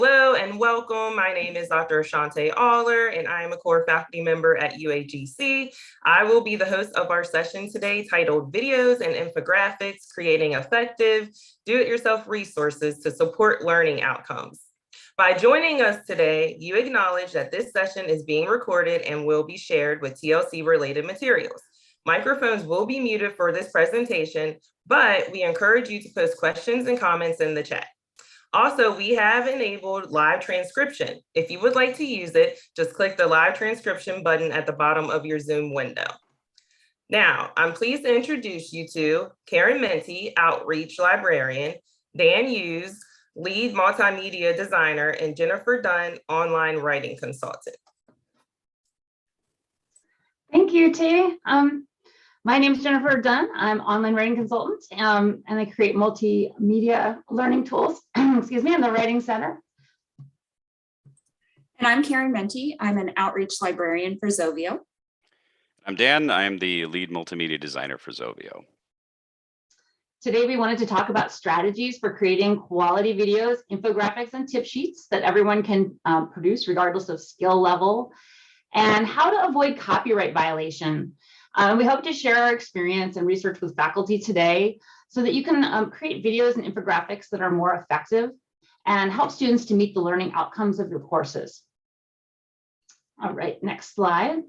Hello and welcome. My name is Dr. Ashante Aller, and I am a core faculty member at UAGC. I will be the host of our session today titled Videos and Infographics, Creating Effective Do-It-Yourself Resources to Support Learning Outcomes. By joining us today, you acknowledge that this session is being recorded and will be shared with TLC-related materials. Microphones will be muted for this presentation, but we encourage you to post questions and comments in the chat. Also, we have enabled live transcription. If you would like to use it, just click the live transcription button at the bottom of your Zoom window. Now, I'm pleased to introduce you to Karen Menti, Outreach Librarian, Dan Hughes, Lead Multimedia Designer, and Jennifer Dunn, Online Writing Consultant. Thank you, T. My name is Jennifer Dunn. I'm online writing consultant, and I create multimedia learning tools, excuse me, in the Writing Center. And I'm Karen Menti. I'm an outreach librarian for Zovio. I'm Dan. I'm the lead multimedia designer for Zovio. Today, we wanted to talk about strategies for creating quality videos, infographics, and tip sheets that everyone can produce regardless of skill level, and how to avoid copyright violation. We hope to share our experience and research with faculty today so that you can create videos and infographics that are more effective and help students to meet the learning outcomes of your courses. All right, next slide.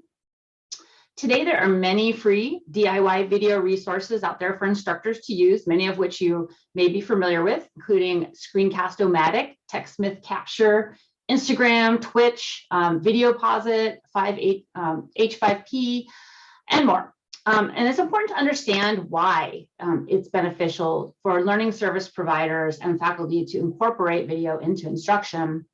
Today, there are many free DIY video resources out there for instructors to use, many of which you may be familiar with, including Screencast-O-Matic, TechSmith Capture, Instagram, Twitch, VideoPosit, H5P, and more. And it's important to understand why it's beneficial for learning service providers and faculty to incorporate video into instruction.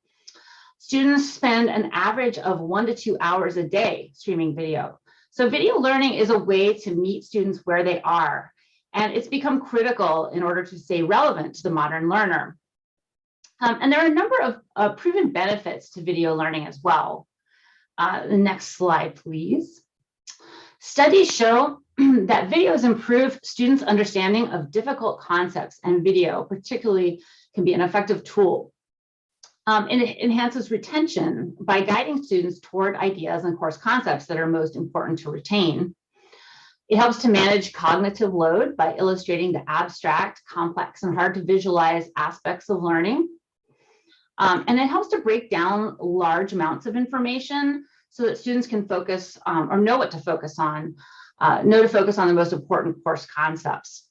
Students spend an average of 1 to 2 hours a day streaming video. So video learning is a way to meet students where they are, and it's become critical in order to stay relevant to the modern learner. And there are a number of proven benefits to video learning as well. The next slide, please. Studies show that videos improve students' understanding of difficult concepts, and video particularly can be an effective tool. It enhances retention by guiding students toward ideas and course concepts that are most important to retain. It helps to manage cognitive load by illustrating the abstract, complex, and hard to visualize aspects of learning. And it helps to break down large amounts of information so that students can focus or know what to focus on, know to focus on the most important course concepts.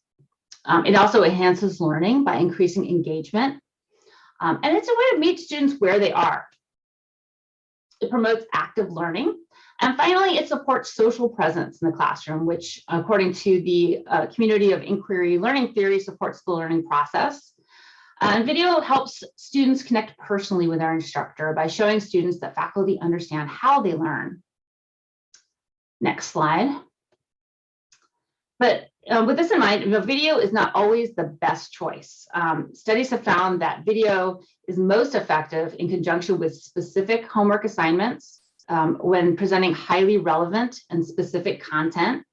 It also enhances learning by increasing engagement. And it's a way to meet students where they are. It promotes active learning. And finally, it supports social presence in the classroom, which, according to the community of inquiry learning theory, supports the learning process. And video helps students connect personally with their instructor by showing students that faculty understand how they learn. Next slide. But with this in mind, video is not always the best choice. Studies have found that video is most effective in conjunction with specific homework assignments, when presenting highly relevant and specific content,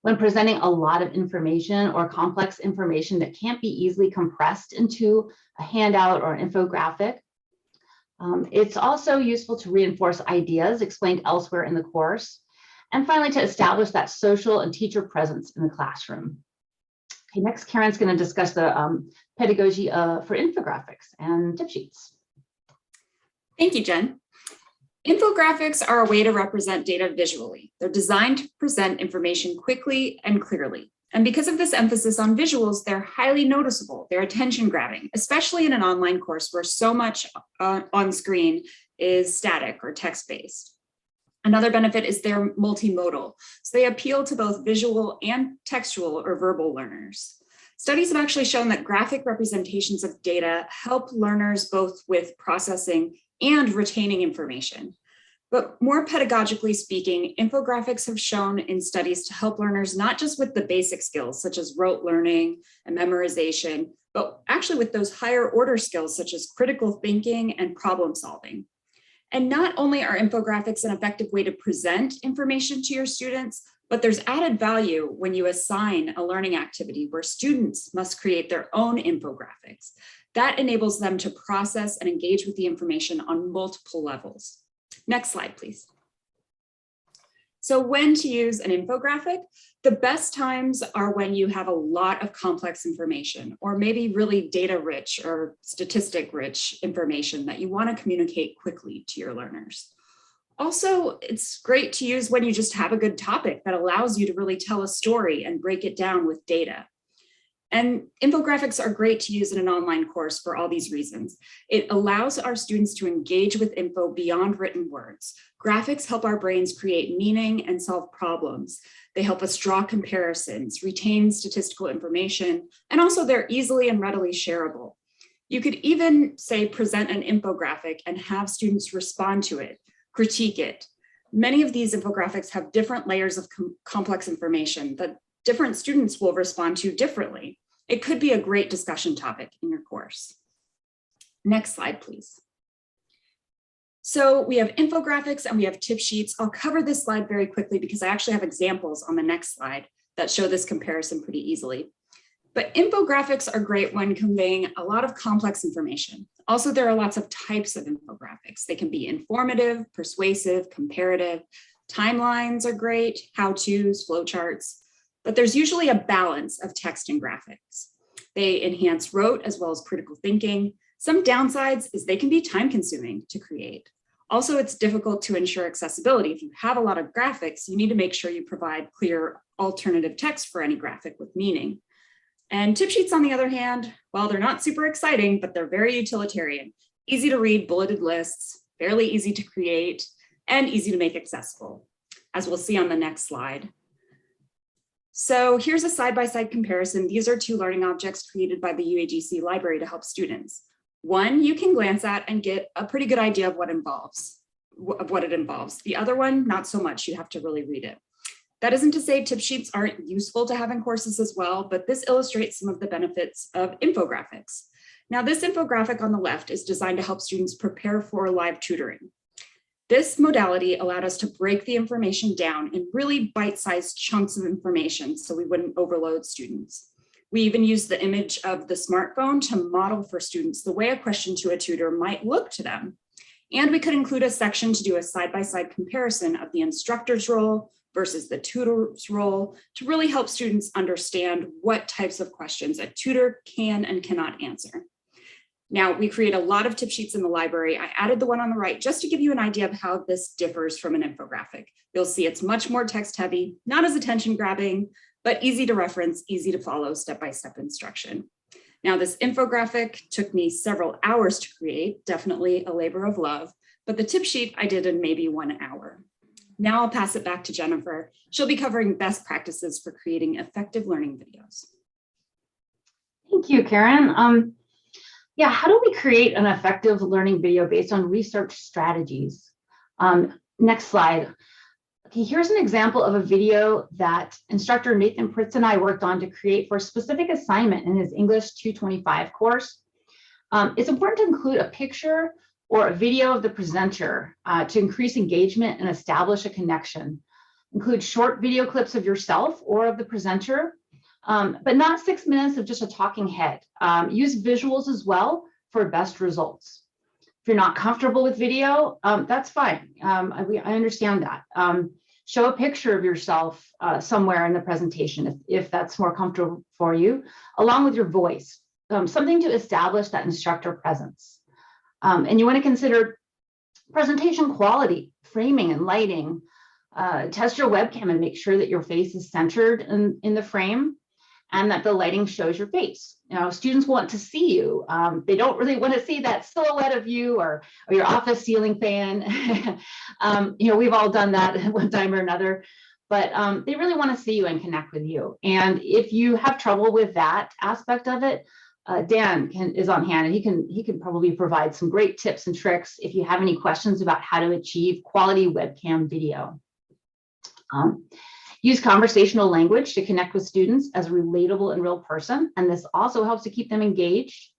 when presenting a lot of information or complex information that can't be easily compressed into a handout or an infographic. It's also useful to reinforce ideas explained elsewhere in the course. And finally, to establish that social and teacher presence in the classroom. Okay, next, Karen's going to discuss the pedagogy for infographics and tip sheets. Thank you, Jen. Infographics are a way to represent data visually. They're designed to present information quickly and clearly. And because of this emphasis on visuals, they're highly noticeable. They're attention grabbing, especially in an online course where so much on screen is static or text-based. Another benefit is they're multimodal. So they appeal to both visual and textual or verbal learners. Studies have actually shown that graphic representations of data help learners both with processing and retaining information. But more pedagogically speaking, infographics have shown in studies to help learners not just with the basic skills such as rote learning and memorization, but actually with those higher order skills such as critical thinking and problem solving. And not only are infographics an effective way to present information to your students, But there's added value when you assign a learning activity where students must create their own infographics. That enables them to process and engage with the information on multiple levels. Next slide, please. So when to use an infographic? The best times are when you have a lot of complex information, or maybe really data rich or statistic rich information that you want to communicate quickly to your learners. Also, it's great to use when you just have a good topic that allows you to really tell a story and break it down with data. And infographics are great to use in an online course for all these reasons. It allows our students to engage with info beyond written words. Graphics help our brains create meaning and solve problems. They help us draw comparisons, retain statistical information, and also they're easily and readily shareable. You could even say present an infographic and have students respond to it, critique it. Many of these infographics have different layers of complex information that different students will respond to differently. It could be a great discussion topic in your course. Next slide, please. So we have infographics and we have tip sheets. I'll cover this slide very quickly because I actually have examples on the next slide that show this comparison pretty easily. But infographics are great when conveying a lot of complex information. Also, there are lots of types of infographics. They can be informative, persuasive, comparative. Timelines are great, how-tos, flowcharts. But there's usually a balance of text and graphics. They enhance rote as well as critical thinking. Some downsides is they can be time consuming to create. Also, it's difficult to ensure accessibility. If you have a lot of graphics, you need to make sure you provide clear alternative text for any graphic with meaning. And tip sheets, on the other hand, well, they're not super exciting, but they're very utilitarian. Easy to read bulleted lists, fairly easy to create, and easy to make accessible, as we'll see on the next slide. So here's a side-by-side comparison. These are two learning objects created by the UAGC library to help students. One you can glance at and get a pretty good idea of what it involves. The other one, not so much. You have to really read it. That isn't to say tip sheets aren't useful to have in courses as well, but this illustrates some of the benefits of infographics. Now, this infographic on the left is designed to help students prepare for live tutoring. This modality allowed us to break the information down in really bite-sized chunks of information so we wouldn't overload students. We even used the image of the smartphone to model for students the way a question to a tutor might look to them. And we could include a section to do a side-by-side comparison of the instructor's role versus the tutor's role to really help students understand what types of questions a tutor can and cannot answer. Now, we create a lot of tip sheets in the library. I added the one on the right just to give you an idea of how this differs from an infographic. You'll see it's much more text heavy, not as attention grabbing, but easy to reference, easy to follow step-by-step instruction. Now, this infographic took me several hours to create, definitely a labor of love, but the tip sheet I did in maybe 1 hour. Now I'll pass it back to Jennifer. She'll be covering best practices for creating effective learning videos. Thank you, Karen. Yeah, how do we create an effective learning video based on research strategies? Next slide. Okay, here's an example of a video that instructor Nathan Pritz and I worked on to create for a specific assignment in his English 225 course. It's important to include a picture or a video of the presenter to increase engagement and establish a connection. Include short video clips of yourself or of the presenter, but not 6 minutes of just a talking head. Use visuals as well for best results. If you're not comfortable with video, that's fine. I understand that. Show a picture of yourself somewhere in the presentation if that's more comfortable for you, along with your voice, something to establish that instructor presence. And you want to consider presentation quality, framing and lighting. Test your webcam and make sure that your face is centered in the frame and that the lighting shows your face. You know, students want to see you. They don't really want to see that silhouette of you or your office ceiling fan. You know, we've all done that at one time or another, but they really want to see you and connect with you. And if you have trouble with that aspect of it, Dan is on hand, and he can probably provide some great tips and tricks if you have any questions about how to achieve quality webcam video. Use conversational language to connect with students as a relatable and real person, and this also helps to keep them engaged.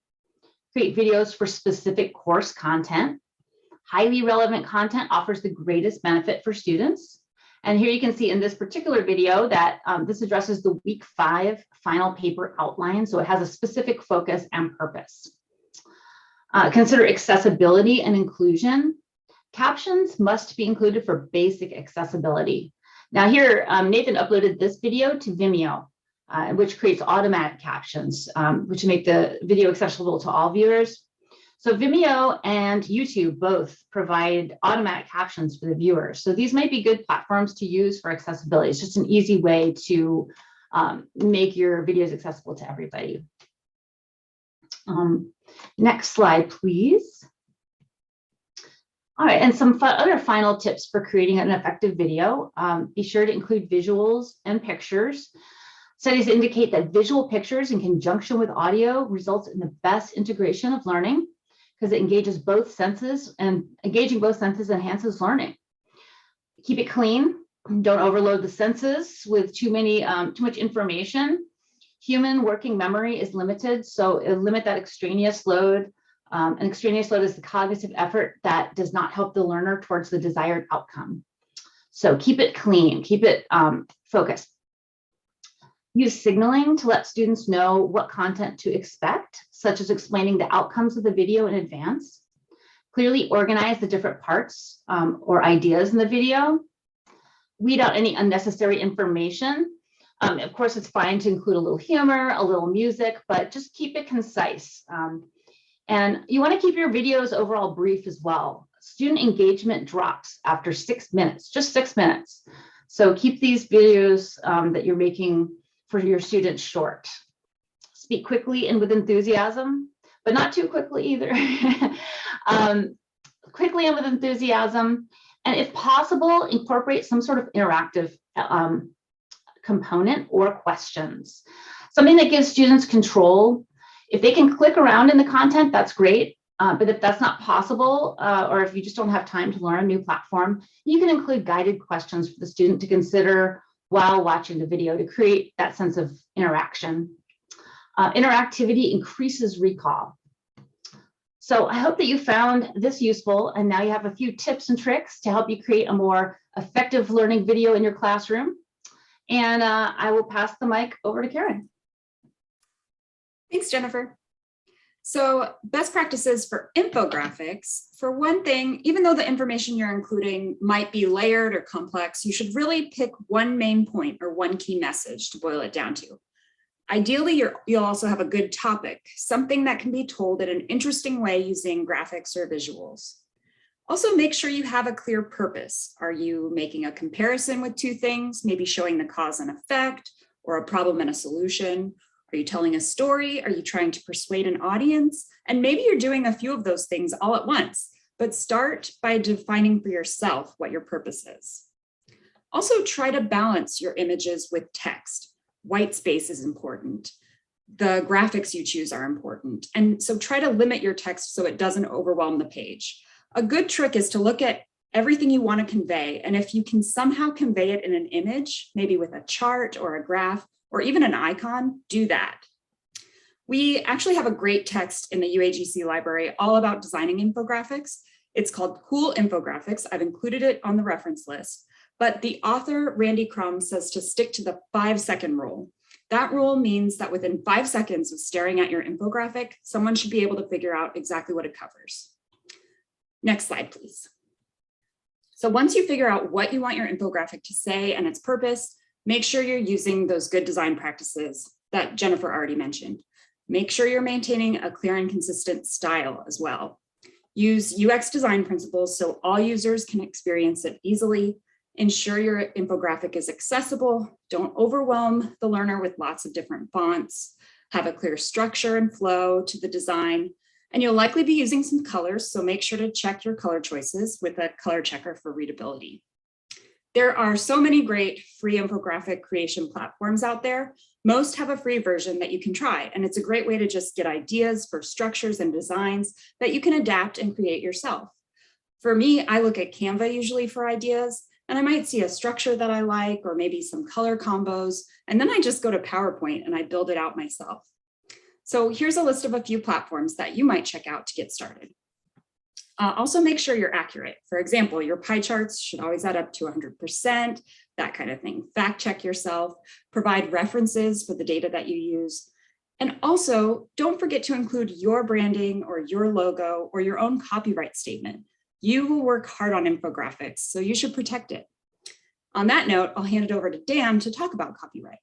Create videos for specific course content. Highly relevant content offers the greatest benefit for students, And here you can see in this particular video that this addresses the week 5 final paper outline. So it has a specific focus and purpose. Consider accessibility and inclusion. Captions must be included for basic accessibility. Now here, Nathan uploaded this video to Vimeo, which creates automatic captions, which make the video accessible to all viewers. So Vimeo and YouTube both provide automatic captions for the viewers. So these might be good platforms to use for accessibility. It's just an easy way to make your videos accessible to everybody. Next slide, please. All right, and some other final tips for creating an effective video. Be sure to include visuals and pictures. Studies indicate that visual pictures in conjunction with audio results in the best integration of learning because it engages both senses, and engaging both senses enhances learning. Keep it clean. Don't overload the senses with too much information. Human working memory is limited, so limit that extraneous load. An extraneous load is the cognitive effort that does not help the learner towards the desired outcome. So keep it clean, keep it focused. Use signaling to let students know what content to expect, such as explaining the outcomes of the video in advance. Clearly organize the different parts or ideas in the video. Weed out any unnecessary information. Of course, it's fine to include a little humor, a little music, but just keep it concise. And you want to keep your videos overall brief as well. Student engagement drops after 6 minutes, just 6 minutes. So keep these videos that you're making for your students short. Speak quickly and with enthusiasm, but not too quickly either. Quickly and with enthusiasm. And if possible, incorporate some sort of interactive component or questions. Something that gives students control. If they can click around in the content, that's great. But if that's not possible, or if you just don't have time to learn a new platform, you can include guided questions for the student to consider while watching the video to create that sense of interaction. Interactivity increases recall. So I hope that you found this useful, and now you have a few tips and tricks to help you create a more effective learning video in your classroom. And I will pass the mic over to Karen. Thanks, Jennifer. So best practices for infographics. For one thing, even though the information you're including might be layered or complex, you should really pick one main point or one key message to boil it down to. Ideally, you'll also have a good topic, something that can be told in an interesting way using graphics or visuals. Also, make sure you have a clear purpose. Are you making a comparison with two things, maybe showing the cause and effect, or a problem and a solution? Are you telling a story? Are you trying to persuade an audience? And maybe you're doing a few of those things all at once, but start by defining for yourself what your purpose is. Also, try to balance your images with text. White space is important. The graphics you choose are important. And so try to limit your text so it doesn't overwhelm the page. A good trick is to look at everything you want to convey. And if you can somehow convey it in an image, maybe with a chart or a graph, or even an icon, do that. We actually have a great text in the UAGC library all about designing infographics. It's called Cool Infographics. I've included it on the reference list, but the author, Randy Crum, says to stick to the 5-second rule. That rule means that within 5 seconds of staring at your infographic, someone should be able to figure out exactly what it covers. Next slide, please. So once you figure out what you want your infographic to say and its purpose, make sure you're using those good design practices that Jennifer already mentioned. Make sure you're maintaining a clear and consistent style as well. Use UX design principles so all users can experience it easily. Ensure your infographic is accessible. Don't overwhelm the learner with lots of different fonts. Have a clear structure and flow to the design. And you'll likely be using some colors, so make sure to check your color choices with a color checker for readability. There are so many great free infographic creation platforms out there. Most have a free version that you can try, and it's a great way to just get ideas for structures and designs that you can adapt and create yourself. For me, I look at Canva usually for ideas, and I might see a structure that I like, or maybe some color combos, and then I just go to PowerPoint and I build it out myself. So here's a list of a few platforms that you might check out to get started. Also make sure you're accurate. For example, your pie charts should always add up to 100%, that kind of thing. Fact check yourself, provide references for the data that you use. And also don't forget to include your branding or your logo or your own copyright statement. You will work hard on infographics, so you should protect it. On that note, I'll hand it over to Dan to talk about copyright.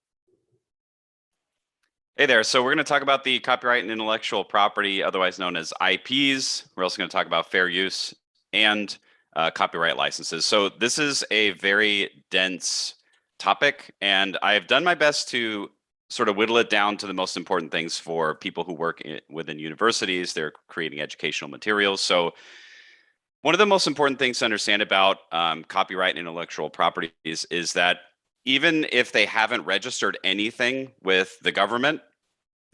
Hey there. So we're going to talk about the copyright and intellectual property, otherwise known as IPs. We're also going to talk about fair use and copyright licenses. So this is a very dense topic, and I've done my best to sort of whittle it down to the most important things for people who work within universities. They're creating educational materials. So one of the most important things to understand about copyright and intellectual property is that even if they haven't registered anything with the government,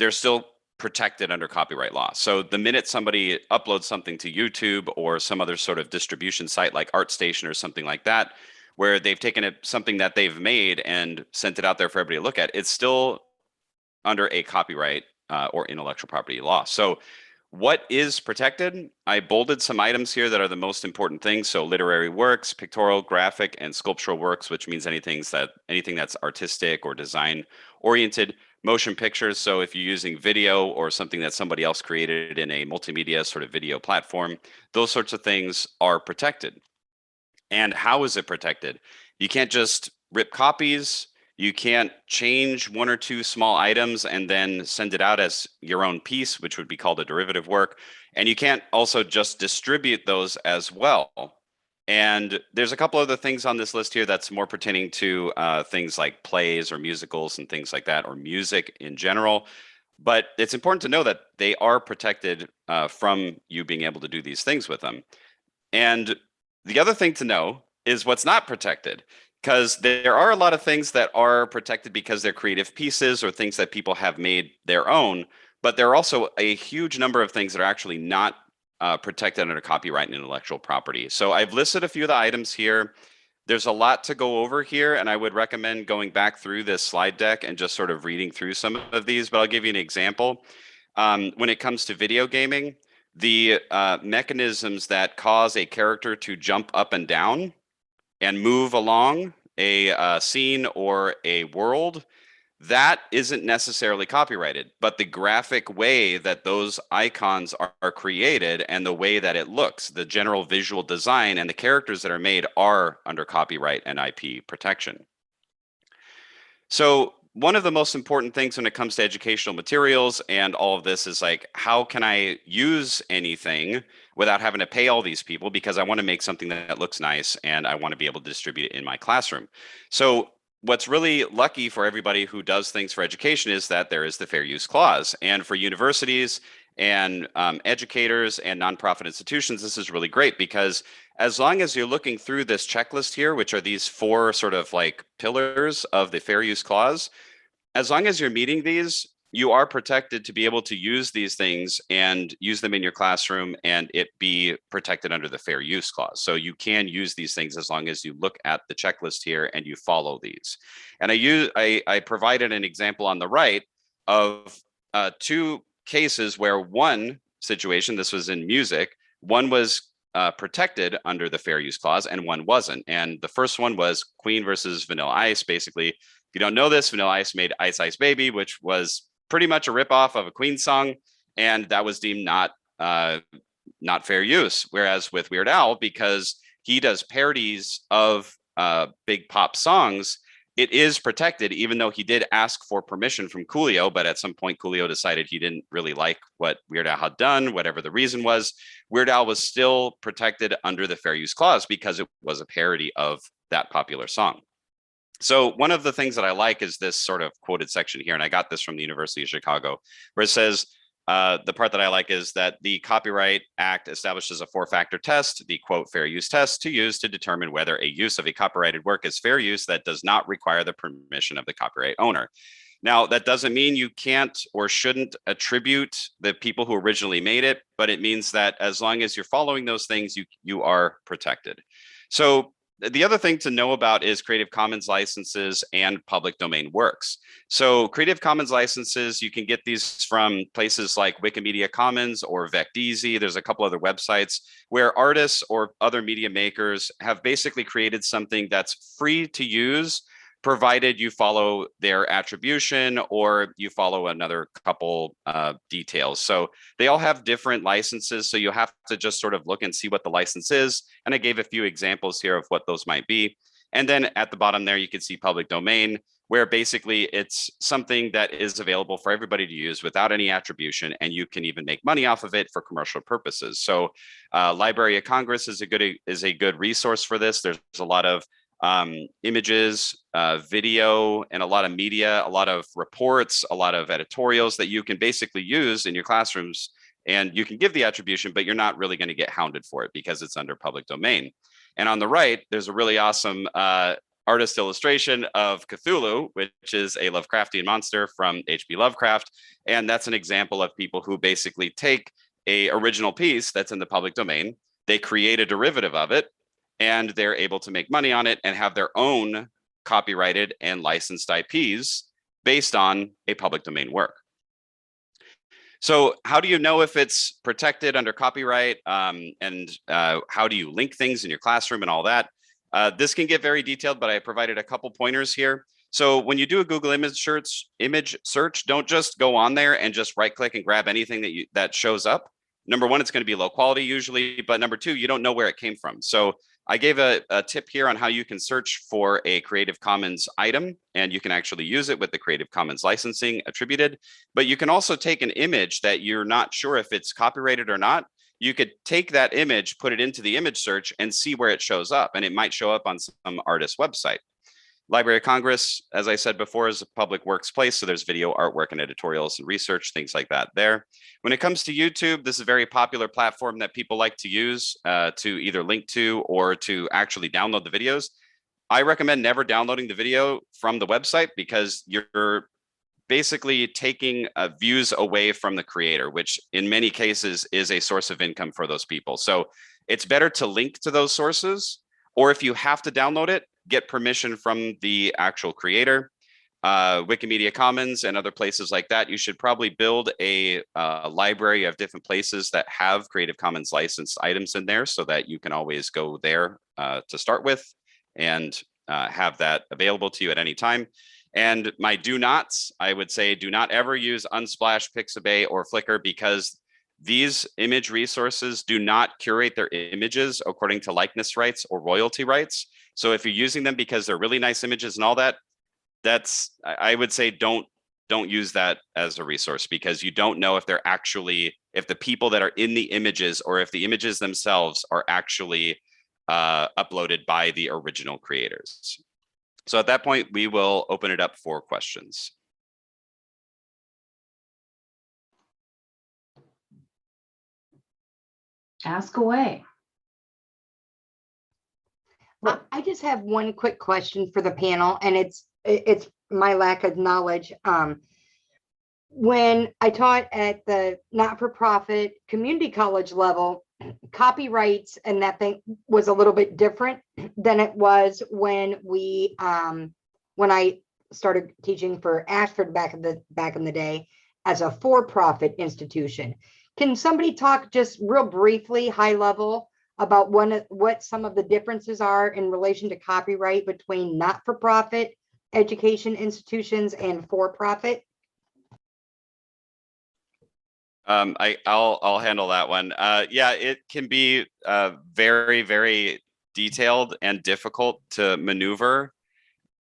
they're still protected under copyright law. So the minute somebody uploads something to YouTube or some other sort of distribution site like ArtStation or something like that, where they've taken something that they've made and sent it out there for everybody to look at, it's still under a copyright or intellectual property law. So what is protected? I bolded some items here that are the most important things. So literary works, pictorial, graphic, and sculptural works, which means anything that's artistic or design oriented. Motion pictures. So if you're using video or something that somebody else created in a multimedia sort of video platform, those sorts of things are protected. And how is it protected? You can't just rip copies. You can't change one or two small items and then send it out as your own piece, which would be called a derivative work. And you can't also just distribute those as well. And there's a couple other things on this list here that's more pertaining to things like plays or musicals and things like that, or music in general. But it's important to know that they are protected from you being able to do these things with them. And the other thing to know is what's not protected, because there are a lot of things that are protected because they're creative pieces or things that people have made their own. But there are also a huge number of things that are actually not protected under copyright and intellectual property. So I've listed a few of the items here. There's a lot to go over here, and I would recommend going back through this slide deck and just sort of reading through some of these, but I'll give you an example. When it comes to video gaming, the mechanisms that cause a character to jump up and down and move along a scene or a world, that isn't necessarily copyrighted, but the graphic way that those icons are created and the way that it looks, the general visual design and the characters that are made are under copyright and IP protection. So one of the most important things when it comes to educational materials and all of this is like, how can I use anything without having to pay all these people, because I want to make something that looks nice and I want to be able to distribute it in my classroom. So what's really lucky for everybody who does things for education is that there is the fair use clause. And for universities and educators and nonprofit institutions, this is really great, because as long as you're looking through this checklist here, which are these four sort of like pillars of the fair use clause, as long as you're meeting these, you are protected to be able to use these things and use them in your classroom and it be protected under the fair use clause. So you can use these things as long as you look at the checklist here and you follow these. And I provided an example on the right of two cases where one situation, this was in music, one was protected under the fair use clause and one wasn't. And the first one was Queen versus Vanilla Ice. Basically, if you don't know this, Vanilla Ice made Ice Ice Baby, which was pretty much a ripoff of a Queen song, and that was deemed not fair use. Whereas with Weird Al, because he does parodies of big pop songs, it is protected, even though he did ask for permission from Coolio, but at some point Coolio decided he didn't really like what Weird Al had done, whatever the reason was. Weird Al was still protected under the fair use clause because it was a parody of that popular song. So one of the things that I like is this sort of quoted section here, and I got this from the University of Chicago, where it says, the part that I like is that the Copyright Act establishes a four-factor test, the quote fair use test, to use to determine whether a use of a copyrighted work is fair use that does not require the permission of the copyright owner. Now, that doesn't mean you can't or shouldn't attribute the people who originally made it, but it means that as long as you're following those things, you are protected. So the other thing to know about is Creative Commons licenses and public domain works. So Creative Commons licenses, you can get these from places like Wikimedia Commons or Vecteezy. There's a couple other websites where artists or other media makers have basically created something that's free to use, provided you follow their attribution or you follow another couple details. So they all have different licenses. So you have to just sort of look and see what the license is. And I gave a few examples here of what those might be. And then at the bottom there, you can see public domain, where basically it's something that is available for everybody to use without any attribution, and you can even make money off of it for commercial purposes. So Library of Congress is a good resource for this. There's a lot of images, video, and a lot of media, a lot of reports, a lot of editorials that you can basically use in your classrooms, and you can give the attribution, but you're not really going to get hounded for it because it's under public domain. And on the right, there's a really awesome artist illustration of Cthulhu, which is a Lovecraftian monster from H.P. Lovecraft. And that's an example of people who basically take a original piece that's in the public domain, they create a derivative of it, and they're able to make money on it and have their own copyrighted and licensed IPs based on a public domain work. So how do you know if it's protected under copyright, and how do you link things in your classroom and all that? This can get very detailed, but I provided a couple pointers here. So when you do a Google image search, don't just go on there and just right click and grab anything that shows up. Number one, it's going to be low quality usually, but number two, you don't know where it came from. So I gave a tip here on how you can search for a Creative Commons item, and you can actually use it with the Creative Commons licensing attributed. But you can also take an image that you're not sure if it's copyrighted or not. You could take that image, put it into the image search, and see where it shows up. And it might show up on some artist's website. Library of Congress, as I said before, is a public works place. So there's video, artwork, and editorials and research, things like that there. When it comes to YouTube, this is a very popular platform that people like to use to either link to or to actually download the videos. I recommend never downloading the video from the website because you're basically taking views away from the creator, which in many cases is a source of income for those people. So it's better to link to those sources, or if you have to download it, get permission from the actual creator. Wikimedia Commons and other places like that, you should probably build a library of different places that have Creative Commons licensed items in there so that you can always go there to start with and have that available to you at any time. And my do nots, I would say do not ever use Unsplash, Pixabay, or Flickr, because these image resources do not curate their images according to likeness rights or royalty rights. So if you're using them because they're really nice images and all that, I would say don't use that as a resource, because you don't know if they're actually, if the people that are in the images or if the images themselves are actually uploaded by the original creators. So at that point, we will open it up for questions. Ask away. I just have one quick question for the panel, and it's my lack of knowledge. When I taught at the not-for-profit community college level, copyrights and that thing was a little bit different than it was when I started teaching for Ashford back in the day as a for-profit institution. Can somebody talk just real briefly, high level, about what some of the differences are in relation to copyright between not-for-profit education institutions and for-profit? I'll handle that one. Yeah, it can be very, very detailed and difficult to maneuver.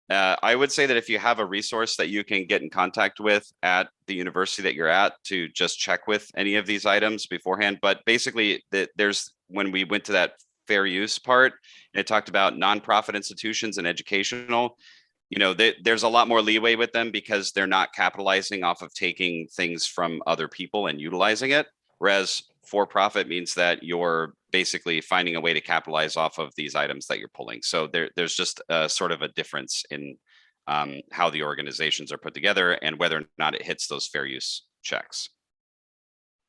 I would say that if you have a resource that you can get in contact with at the university that you're at to just check with any of these items beforehand. But basically, when we went to that fair use part, it talked about nonprofit institutions and educational. There's a lot more leeway with them because they're not capitalizing off of taking things from other people and utilizing it. Whereas for-profit means that you're basically finding a way to capitalize off of these items that you're pulling. So there's just a sort of a difference in how the organizations are put together and whether or not it hits those fair use checks.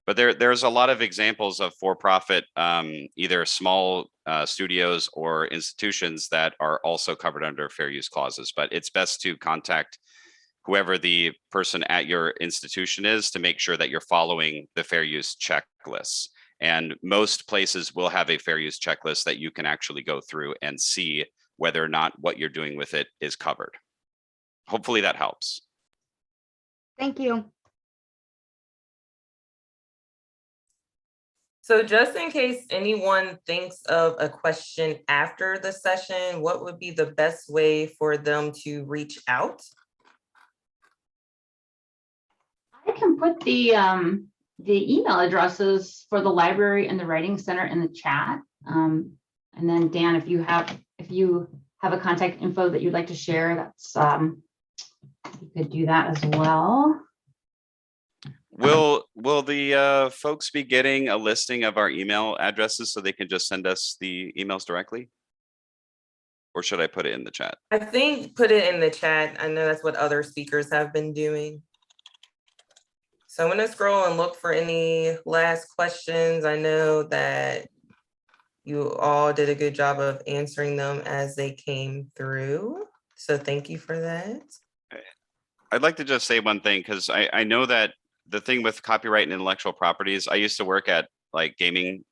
But there's a lot of examples of for-profit, either small studios or institutions that are also covered under fair use clauses. But it's best to contact whoever the person at your institution is to make sure that you're following the fair use checklists. And most places will have a fair use checklist that you can actually go through and see whether or not what you're doing with it is covered. Hopefully that helps. Thank you. So just in case anyone thinks of a question after the session, what would be the best way for them to reach out? I can put the email addresses for the library and the Writing Center in the chat. And then Dan, if you have a contact info that you'd like to share, that's you could do that as well. Will the folks be getting a listing of our email addresses so they can just send us the emails directly? Or should I put it in the chat? I think put it in the chat. I know that's what other speakers have been doing. So I'm going to scroll and look for any last questions. I know that you all did a good job of answering them as they came through. So thank you for that. I'd like to just say one thing, because I know that the thing with copyright and intellectual properties, I used to work at like gaming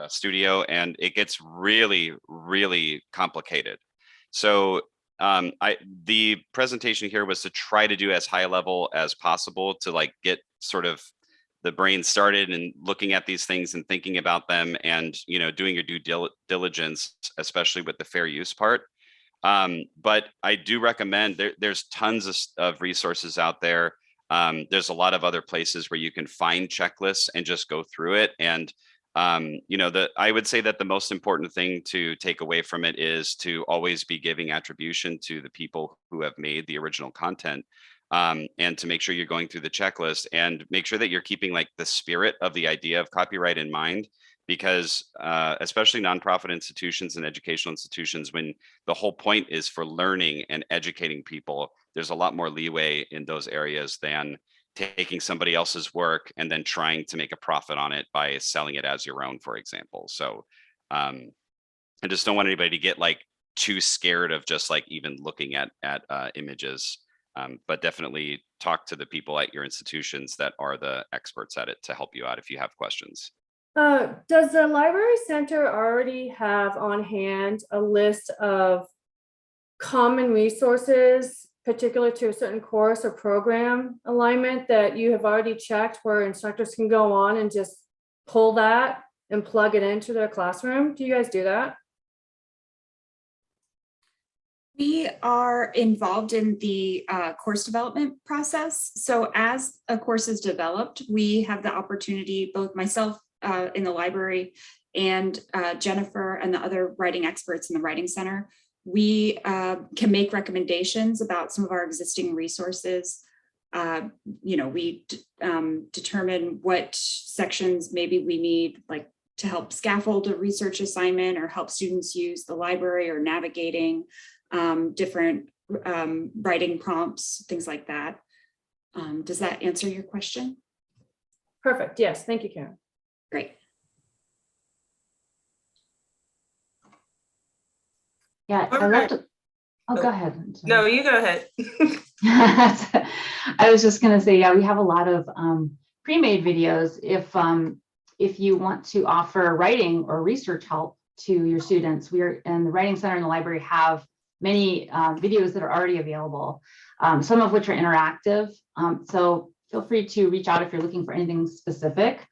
studio, and it gets really, really complicated. So the presentation here was to try to do as high level as possible to like get sort of the brain started and looking at these things and thinking about them, and doing your due diligence, especially with the fair use part. But I do recommend there's tons of resources out there. There's a lot of other places where you can find checklists and just go through it. And I would say that the most important thing to take away from it is to always be giving attribution to the people who have made the original content, and to make sure you're going through the checklist and make sure that you're keeping like the spirit of the idea of copyright in mind. Because especially nonprofit institutions and educational institutions, when the whole point is for learning and educating people, there's a lot more leeway in those areas than taking somebody else's work and then trying to make a profit on it by selling it as your own, for example. So I just don't want anybody to get like too scared of just like even looking at images, but definitely talk to the people at your institutions that are the experts at it to help you out if you have questions. Does the library center already have on hand a list of common resources particular to a certain course or program alignment that you have already checked, where instructors can go on and just pull that and plug it into their classroom? Do you guys do that? We are involved in the course development process. So as a course is developed, we have the opportunity, both myself in the library and Jennifer and the other writing experts in the Writing Center, we can make recommendations about some of our existing resources. We determine what sections maybe we need, like to help scaffold a research assignment or help students use the library or navigating different writing prompts, things like that. Does that answer your question? Perfect. Yes. Thank you, Karen. Great. Yeah, All I love right. to. Oh, go ahead. No, you go ahead. I was just going to say, yeah, we have a lot of pre-made videos. If you want to offer writing or research help to your students, we're in the Writing Center and the library have many videos that are already available, some of which are interactive. So feel free to reach out if you're looking for anything specific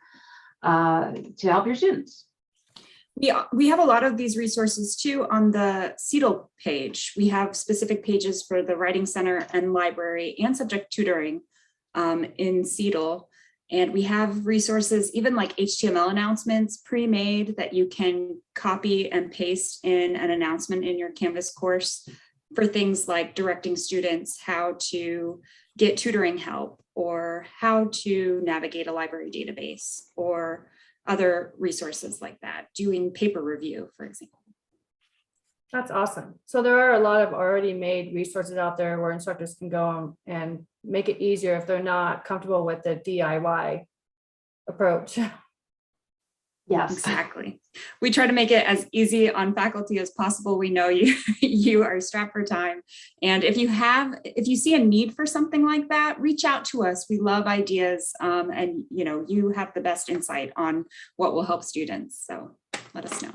to help your students. We have a lot of these resources too on the CETL page. We have specific pages for the Writing Center and library and subject tutoring in CETL. And we have resources, even like HTML announcements pre-made that you can copy and paste in an announcement in your Canvas course for things like directing students how to get tutoring help or how to navigate a library database or other resources like that, doing paper review, for example. That's awesome. So there are a lot of already made resources out there where instructors can go and make it easier if they're not comfortable with the DIY approach. Yes. Exactly. We try to make it as easy on faculty as possible. We know you you are strapped for time. And if you see a need for something like that, reach out to us. We love ideas. And you have the best insight on what will help students. So let us know.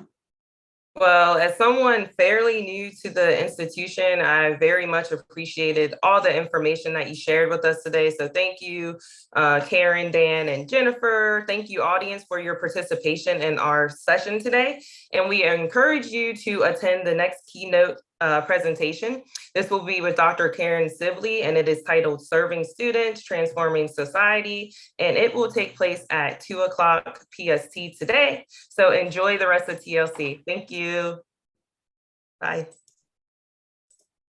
Well, as someone fairly new to the institution, I very much appreciated all the information that you shared with us today. So thank you, Karen, Dan, and Jennifer. Thank you, audience, for your participation in our session today. And we encourage you to attend the next keynote presentation. This will be with Dr. Karen Sibley, and it is titled Serving Students, Transforming Society, and it will take place at 2:00 PST today. So enjoy the rest of TLC. Thank you. Bye.